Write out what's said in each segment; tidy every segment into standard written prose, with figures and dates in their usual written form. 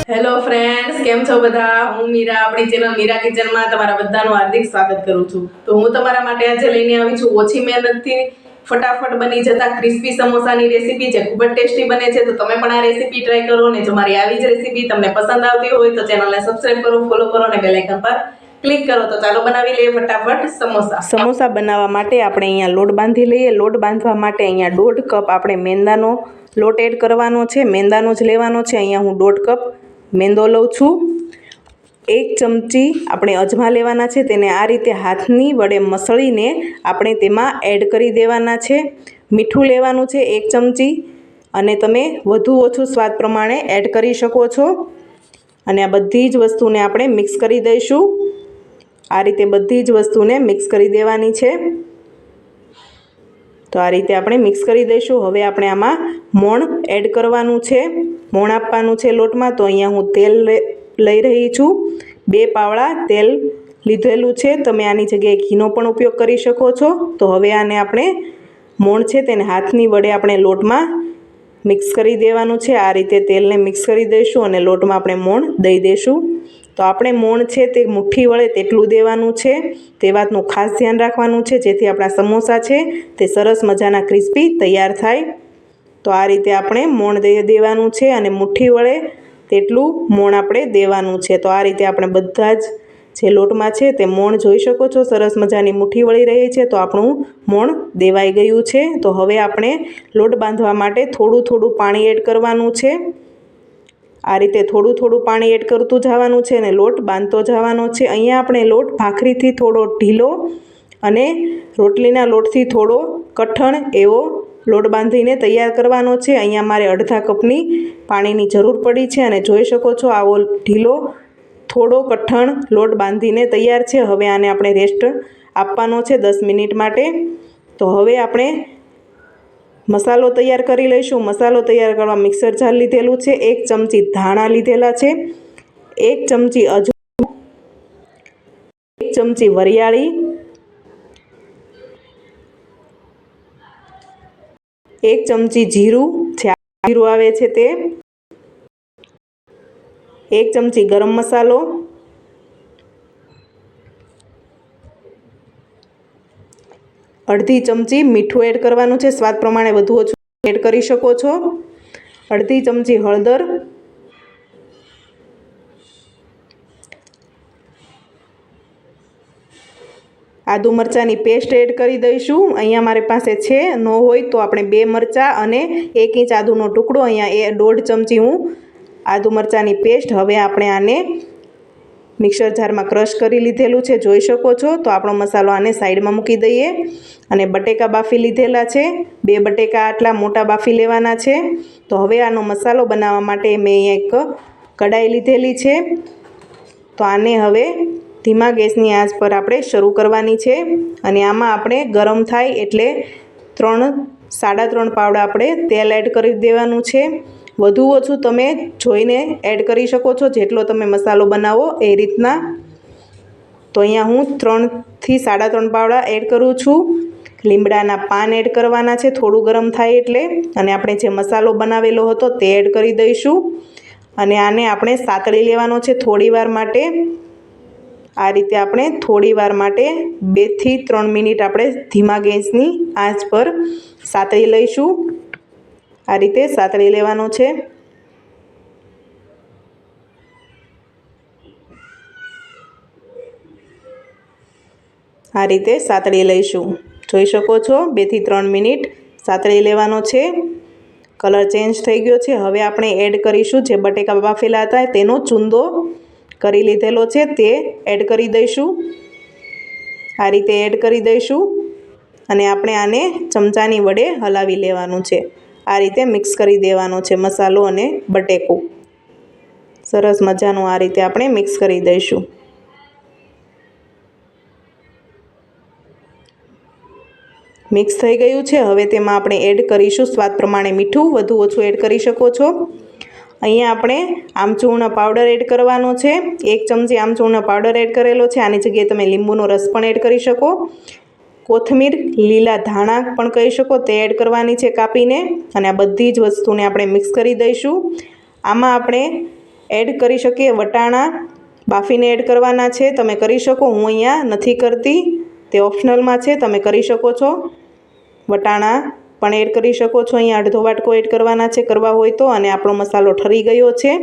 Hello friends, કેમ છો બધા? હું મીરા, આપણી ચેનલ મીરા કિચનમાં તમારા બધાનું હાર્દિક સ્વાગત કરું છું। તો હું તમારા માટે આજે લઈને આવી છું ઓછી મહેનતથી ફટાફટ બની જતા ક્રિસ્પી સમોસાની રેસીપી, જે ખૂબ જ ટેસ્ટી બને છે। તો તમે પણ આ રેસીપી ટ્રાય કરો અને જો મારી આવી જ રેસીપી તમને પસંદ આવતી હોય તો ચેનલને સબસ્ક્રાઇબ કરો, ફોલો કરો અને બેલ આઇકન પર ક્લિક કરો। તો ચાલો બનાવી લઈએ ફટાફટ સમોસા બનાવવા માટે આપણે અહીંયા લોટ બાંધી લઈએ। લોટ બાંધવા માટે અહીંયા 1.5 કપ આપણે મેંદાનો લોટ એડ કરવાનો છે। મેંદાનો જ લેવાનો છે। અહીંયા હું 1.5 કપ મેંદો લઉં છું। 1 ચમચી આપણે અજમા લેવાના છે, તેને આ રીતે હાથની વડે મસળીને આપણે તેમાં એડ કરી દેવાના છે। મીઠું લેવાનું છે 1 ચમચી, અને તમે વધુ ઓછું સ્વાદ પ્રમાણે એડ કરી શકો છો। અને આ બધી જ વસ્તુને આપણે મિક્સ કરી દઈશું। આ રીતે બધી જ વસ્તુને મિક્સ કરી દેવાની છે। તો આ રીતે આપણે મિક્સ કરી દઈશું। હવે આપણે આમાં મોણ એડ કરવાનું છે, મોણ આપવાનું છે લોટમાં। તો અહીંયા હું તેલ લઈ રહી છું, 2 પાવડા તેલ લીધેલું છે। તમે આની જગ્યાએ ઘીનો પણ ઉપયોગ કરી શકો છો। તો હવે આને આપણે મોણ છે તેને હાથની વડે આપણે લોટમાં મિક્સ કરી દેવાનું છે। આ રીતે તેલને મિક્સ કરી દઈશું અને લોટમાં આપણે મોણ દઈ દઈશું। તો આપણે મોણ છે તે મુઠ્ઠી વળે તેટલું દેવાનું છે, તે વાતનું ખાસ ધ્યાન રાખવાનું છે, જેથી આપણા સમોસા છે તે સરસ મજાના ક્રિસ્પી તૈયાર થાય। તો આ રીતે આપણે મોણ દેવાનું છે અને મુઠ્ઠી વળે તેટલું મોણ આપણે દેવાનું છે। તો આ રીતે આપણે બધા જ જે લોટમાં છે તે મોણ જોઈ શકો છો, સરસ મજાની મુઠ્ઠી વળી રહી છે। તો આપણું મોણ દેવાઈ ગયું છે। તો હવે આપણે લોટ બાંધવા માટે થોડું થોડું પાણી એડ કરવાનું છે। આ રીતે થોડું થોડું પાણી એડ કરતું જવાનું છે અને લોટ બાંધતો જવાનો છે। અહીંયા આપણે લોટ ભાખરીથી થોડો ઢીલો અને રોટલીના લોટથી થોડો કઠણ એવો લોટ બાંધીને તૈયાર કરવાનો છે। અહીંયા મારે અડધા કપની પાણીની જરૂર પડી છે અને જોઈ શકો છો આવો ઢીલો થોડો કઠણ લોટ બાંધીને તૈયાર છે। હવે આને આપણે રેસ્ટ આપવાનો છે 10 મિનિટ માટે। તો હવે આપણે મસાલો તૈયાર કરી લઈશું। મસાલો તૈયાર કરવા મિક્સર જાર લીધેલું છે, 1 ચમચી ધાણા લીધેલા છે, 1 ચમચી અજમો, 1 ચમચી વરિયાળી, 1 ચમચી જીરું, જે જીરું આવે છે તે, 1 ચમચી ગરમ મસાલો, 1/2 ચમચી મીઠું એડ કરવાનું છે, સ્વાદ પ્રમાણે વધુ ઓછું એડ કરી શકો છો, 1/2 ચમચી હળદર, આદુ મરચાંની પેસ્ટ એડ કરી દઈશું। અહીંયા મારી પાસે છે, ન હોય તો આપણે 2 મરચાં અને 1 ઇંચ આદુનો ટુકડો, અહીંયા 1.5 ચમચી હું આદુ મરચાંની પેસ્ટ। હવે આપણે આને મિક્સર જારમાં ક્રશ કરી લીધેલું છે, જોઈ શકો છો। તો આપણો મસાલો આને સાઈડમાં મૂકી દઈએ। અને બટેકા બાફી લીધેલા છે, 2 બટેકા આટલા મોટા બાફી લેવાના છે। તો હવે આનો મસાલો બનાવવા માટે મેં અહીંયા એક કડાઈ લીધેલી છે। તો આને હવે ધીમા ગેસની આંચ પર આપણે શરૂ કરવાની છે અને આમાં આપણે ગરમ થાય એટલે 3-3.5 પાવડા આપણે તેલ એડ કરી દેવાનું છે। વધુ ઓછું તમે જોઈને એડ કરી શકો છો, જેટલો તમે મસાલો બનાવો એ રીતના। તો અહીંયા હું 3-3.5 પાવડા એડ કરું છું। લીમડાના પાન એડ કરવાના છે થોડું ગરમ થાય એટલે, અને આપણે જે મસાલો બનાવેલો હતો તે એડ કરી દઈશું અને આને આપણે સાતળી લેવાનો છે થોડી વાર માટે। આ રીતે આપણે થોડી વાર માટે 2 થી 3 મિનિટ આપણે ધીમા ગેસની આંચ પર સાતળી લઈશું। આ રીતે સાતળી લેવાનો છે। આ રીતે સાતળી લઈશું, જોઈ શકો છો 2 થી 3 મિનિટ સાતળી લેવાનો છે। કલર ચેન્જ થઈ ગયો છે। હવે આપણે એડ કરીશું જે બટેકા બાફેલા હતા તેનો ચૂંદો કરી લીધેલો છે, તે એડ કરી દઈશું। આ રીતે એડ કરી દઈશું અને આપણે આને ચમચાની વડે હલાવી લેવાનું છે। આ રીતે મિક્સ કરી દેવાનો છે મસાલો અને બટેકું, સરસ મજાનું આ રીતે આપણે મિક્સ કરી દઈશું। મિક્સ થઈ ગયું છે। હવે તેમાં આપણે એડ કરીશું સ્વાદ પ્રમાણે મીઠું, વધુ ઓછું એડ કરી શકો છો। અહીંયા આપણે આમચૂર્ણ પાવડર એડ કરવાનો છે, 1 ચમચી આમચૂર્ણ પાવડર એડ કરેલો છે। આની જગ્યાએ તમે લીંબુનો રસ પણ એડ કરી શકો। કોથમીર, લીલા ધાણા પણ કહી શકો, તે એડ કરવાની છે કાપીને, અને આ બધી જ વસ્તુને આપણે મિક્સ કરી દઈશું। આમાં આપણે એડ કરી શકીએ. વટાણા બાફીને એડ કરવાના છે, તમે કરી શકો. હું અહીંયા નથી કરતી, તે ઓપ્શનલમાં છે, તમે કરી શકો છો. વટાણા પણ એડ કરી શકો છો. અહીંયા અડધો વાટકો એડ કરવાના છે કરવા હોય તો. અને આપણો મસાલો ઠરી ગયો છે,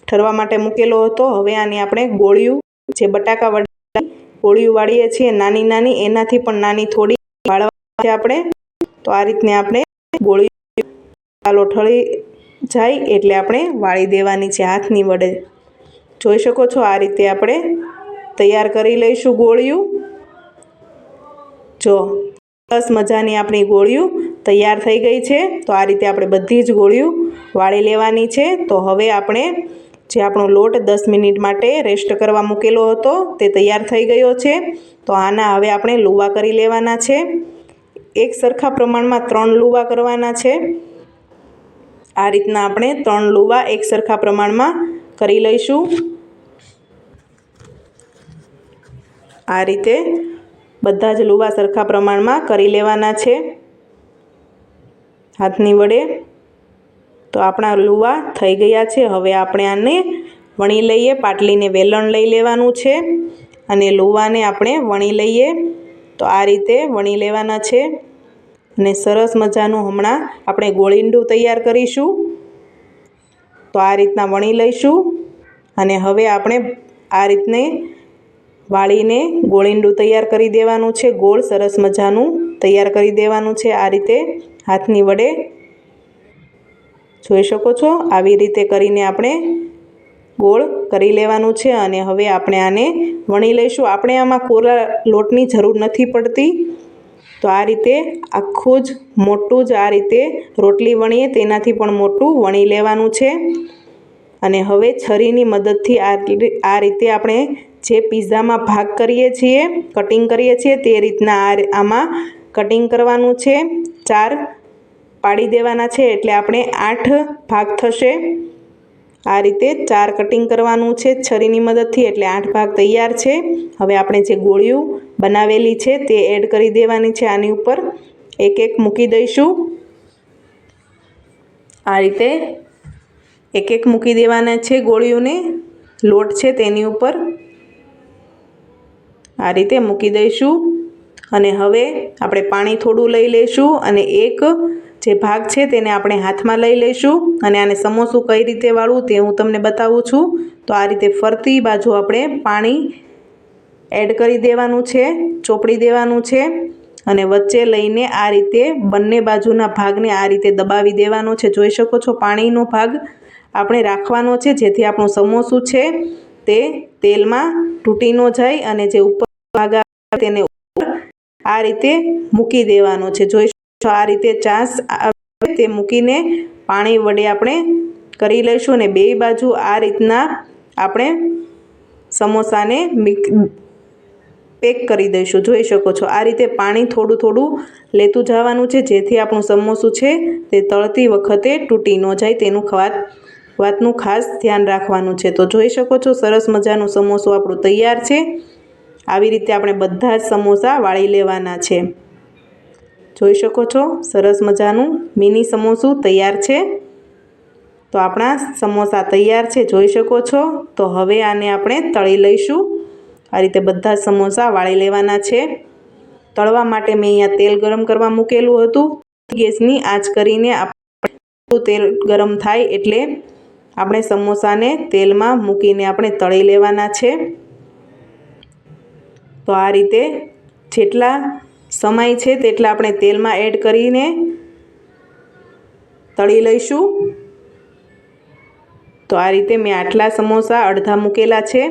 ઠરવા માટે મૂકેલો હતો. હવે આની આપણે ગોળીઓ, જે બટાકા વડા ગોળીઓ વાળીએ છીએ નાની નાની, એનાથી પણ નાની થોડી વાળવા છે આપણે. તો આ રીતને આપણે ગોળીઓ મસાલો ઠરી જાય એટલે આપણે વાળી દેવાની છે હાથની વડે. જોઈ શકો છો આ રીતે આપણે તૈયાર કરી લઈશું ગોળીઓ. જો સરસ મજાની આપણી ગોળીઓ તૈયાર થઈ ગઈ છે. તો આ રીતે આપણે બધી જ ગોળીઓ વાળી લેવાની છે. તો હવે આપણે જે આપણો લોટ 10 મિનિટ માટે રેસ્ટ કરવા મૂકેલો હતો તે તૈયાર થઈ ગયો છે. તો આના હવે આપણે લુવા કરી લેવાના છે. એક સરખા પ્રમાણમાં 3 લુવા કરવાના છે. આ રીતના આપણે 3 લુવા એક સરખા પ્રમાણમાં કરી લઈશું. આ રીતે બધા જ લુવા સરખા પ્રમાણમાં કરી લેવાના છે હાથની વડે. તો આપણા લુવા થઈ ગયા છે. હવે આપણે આને વણી લઈએ. પાટલીને વેલણ લઈ લેવાનું છે અને લુવાને આપણે વણી લઈએ. તો આ રીતે વણી લેવાના છે અને સરસ મજાનું હમણાં આપણે ગોળીંડું તૈયાર કરીશું. તો આ રીતના વણી લઈશું અને હવે આપણે આ રીતને વાળીને ગોળીંડું તૈયાર કરી દેવાનું છે. ગોળ સરસ મજાનું તૈયાર કરી દેવાનું છે આ રીતે હાથની વડે. જોઈ શકો છો આવી રીતે કરીને આપણે ગોળ કરી લેવાનું છે. અને હવે આપણે આને વણી લઈશું. આપણે આમાં કોરા લોટની જરૂર નથી પડતી. તો આ રીતે આખું જ મોટું જ આ રીતે રોટલી વણીએ તેનાથી પણ મોટું વણી લેવાનું છે. અને હવે છરીની મદદથી આ રીતે આપણે જે પિઝામાં ભાગ કરીએ છીએ, કટિંગ કરીએ છીએ તે રીતના આમાં કટિંગ કરવાનું છે. 4 પાડી દેવાના છે એટલે આપણે 8 ભાગ થશે. આ રીતે 4 કટિંગ કરવાનું છે છરીની મદદથી, એટલે 8 ભાગ તૈયાર છે. હવે આપણે જે ગોળીઓ બનાવેલી છે તે એડ કરી દેવાની છે. આની ઉપર એક એક મૂકી દઈશું. આ રીતે એક એક મૂકી દેવાના છે ગોળીઓને. લોટ છે તેની ઉપર આ રીતે મૂકી દઈશું. અને હવે આપણે પાણી થોડું લઈ લઈશું અને એક જે ભાગ છે તેને આપણે હાથમાં લઈ લઈશું. અને આને સમોસું કઈ રીતે વાળવું તે હું તમને બતાવું છું. તો આ રીતે ફરતી બાજુ આપણે પાણી એડ કરી દેવાનું છે, ચોપડી દેવાનું છે અને વચ્ચે લઈને આ રીતે બંને બાજુના ભાગને આ રીતે દબાવી દેવાનો છે. જોઈ શકો છો પાણીનો ભાગ આપણે રાખવાનો છે જેથી આપણું સમોસું છે તે તેલમાં તૂટી ન જાય. અને જે ઉપર ભાગ આવે તેને ઉપર આ રીતે મૂકી દેવાનો છે. જોઈ શકો છો આ રીતે ચાસ તે મૂકીને પાણી વડે આપણે કરી લઈશું. અને બે બાજુ આ રીતના આપણે સમોસાને પેક કરી દઈશું. જોઈ શકો છો આ રીતે પાણી થોડું થોડું લેતું જવાનું છે જેથી આપણું સમોસું છે તે તળતી વખતે તૂટી ન જાય. તેનું વાતનું ખાસ ધ્યાન રાખવાનું છે. તો જોઈ શકો છો સરસ મજાનું સમોસું આપણું તૈયાર છે. આવી રીતે આપણે બધા જ સમોસા વાળી લેવાના છે. જોઈ શકો છો સરસ મજાનું મિની સમોસું તૈયાર છે. તો આપણા સમોસા તૈયાર છે જોઈ શકો છો. તો હવે આને આપણે તળી લઈશું. આ રીતે બધા સમોસા વાળી લેવાના છે. તળવા માટે મેં અહીંયા તેલ ગરમ કરવા મૂકેલું હતું. ગેસની આંચ કરીને તેલ ગરમ થાય એટલે આપણે સમોસાને તેલમાં મૂકીને આપણે તળી લેવાના છે. તો આ રીતે જેટલા સમય છે તેટલા આપણે તેલમાં એડ કરીને તળી લઈશું. તો આ રીતે મેં આટલા સમોસા અડધા મૂકેલા છે.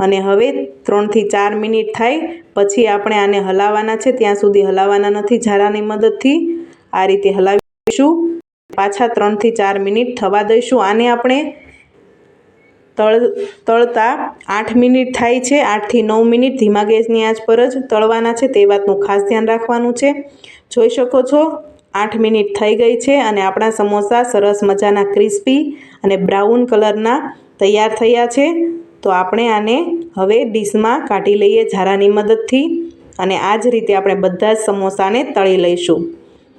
અને હવે 3 થી 4 મિનિટ થાય પછી આપણે આને હલાવવાના છે. ત્યાં સુધી હલાવવાના નથી ઝારાની મદદથી. આ રીતે હલાવી દઈશું. પાછા 3 થી 4 મિનિટ થવા દઈશું. આને આપણે તળતા 8 મિનિટ થાય છે. 8 થી 9 મિનિટ ધીમા ગેસની આંચ પર જ તળવાના છે. તે વાતનું ખાસ ધ્યાન રાખવાનું છે. જોઈ શકો છો 8 મિનિટ થઈ ગઈ છે અને આપણા સમોસા સરસ મજાના ક્રિસ્પી અને બ્રાઉન કલરના તૈયાર થયા છે. તો આપણે આને હવે ડીશમાં કાઢી લઈએ ઝારાની મદદથી. અને આ જ રીતે આપણે બધા જ સમોસાને તળી લઈશું.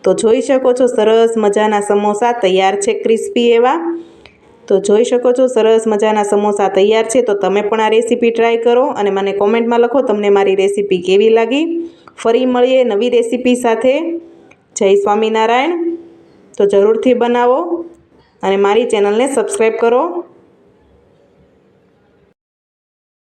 તો જોઈ શકો છો સરસ મજાના સમોસા તૈયાર છે ક્રિસ્પી એવા. તો જોઈ શકો છો સરસ મજાના સમોસા તૈયાર છે. તો તમે પણ આ રેસીપી ટ્રાય કરો અને મને કોમેન્ટમાં લખો તમને મારી રેસીપી કેવી લાગી. ફરી મળીએ નવી રેસીપી સાથે. જય સ્વામિનારાયણ. તો જરૂરથી બનાવો અને મારી ચેનલને સબસ્ક્રાઈબ કરો.